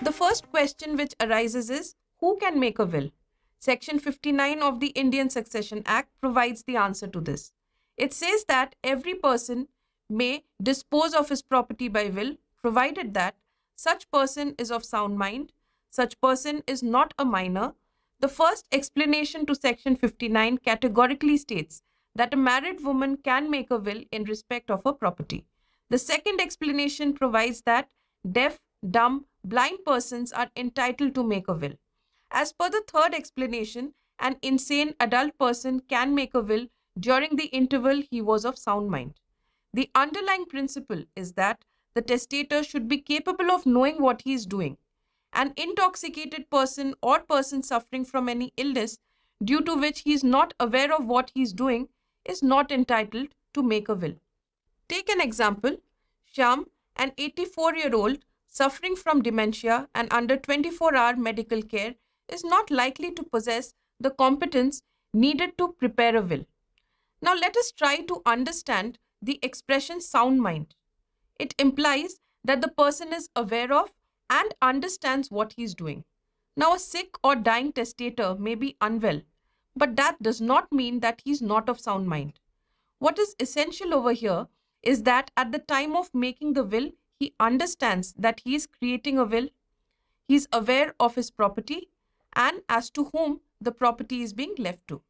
The first question which arises is, who can make a will? Section 59 of the Indian Succession Act provides the answer to this. It says that every person may dispose of his property by will, provided that such person is of sound mind, such person is not a minor. The first explanation to Section 59 categorically states that a married woman can make a will in respect of her property. The second explanation provides that deaf, dumb, blind persons are entitled to make a will. As per the third explanation, an insane adult person can make a will during the interval he was of sound mind. The underlying principle is that the testator should be capable of knowing what he is doing. An intoxicated person or person suffering from any illness due to which he is not aware of what he is doing is not entitled to make a will. Take an example. Shyam, an 84-year-old suffering from dementia and under 24-hour medical care, is not likely to possess the competence needed to prepare a will. Now let us try to understand the expression sound mind. It implies that the person is aware of and understands what he is doing. Now a sick or dying testator may be unwell, but that does not mean that he is not of sound mind. What is essential over here is that at the time of making the will, he understands that he is creating a will, he is aware of his property, and as to whom the property is being left to.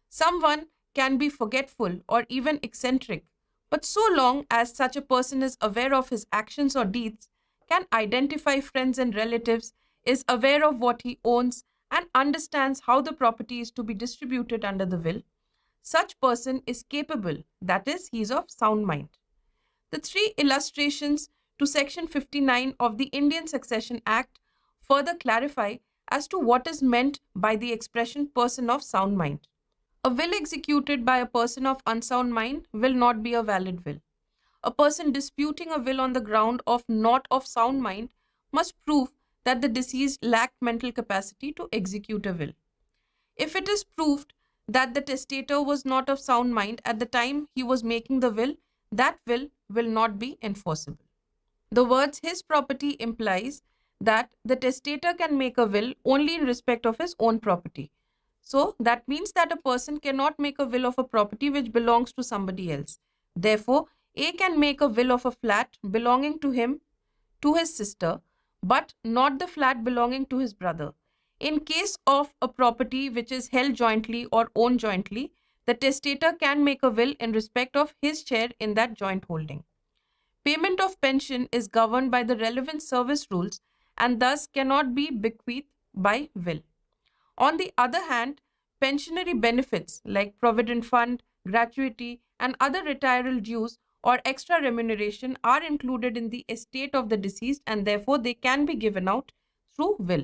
Someone can be forgetful or even eccentric, but so long as such a person is aware of his actions or deeds, can identify friends and relatives, is aware of what he owns, and understands how the property is to be distributed under the will, such person is capable, that is, he is of sound mind. The three illustrations to Section 59 of the Indian Succession Act further clarify as to what is meant by the expression person of sound mind. A will executed by a person of unsound mind will not be a valid will. A person disputing a will on the ground of not of sound mind must prove that the deceased lacked mental capacity to execute a will. If it is proved that the testator was not of sound mind at the time he was making the that will not be enforceable. The words his property implies that the testator can make a will only in respect of his own property. So that means that a person cannot make a will of a property which belongs to somebody else. Therefore, A can make a will of a flat belonging to him, to his sister, but not the flat belonging to his brother. In case of a property which is held jointly or owned jointly, the testator can make a will in respect of his share in that joint holding. Payment of pension is governed by the relevant service rules and thus cannot be bequeathed by will. On the other hand, pensionary benefits like provident fund, gratuity, and other retiral dues or extra remuneration are included in the estate of the deceased and therefore they can be given out through will.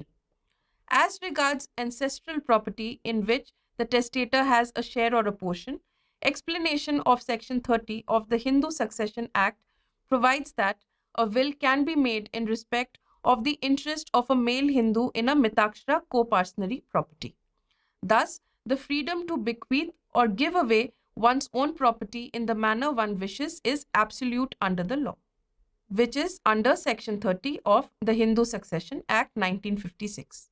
As regards ancestral property in which the testator has a share or a portion, explanation of Section 30 of the Hindu Succession Act provides that a will can be made in respect of the interest of a male Hindu in a Mitakshara co-parcenary property. Thus, the freedom to bequeath or give away one's own property in the manner one wishes is absolute under the law, which is under Section 30 of the Hindu Succession Act 1956.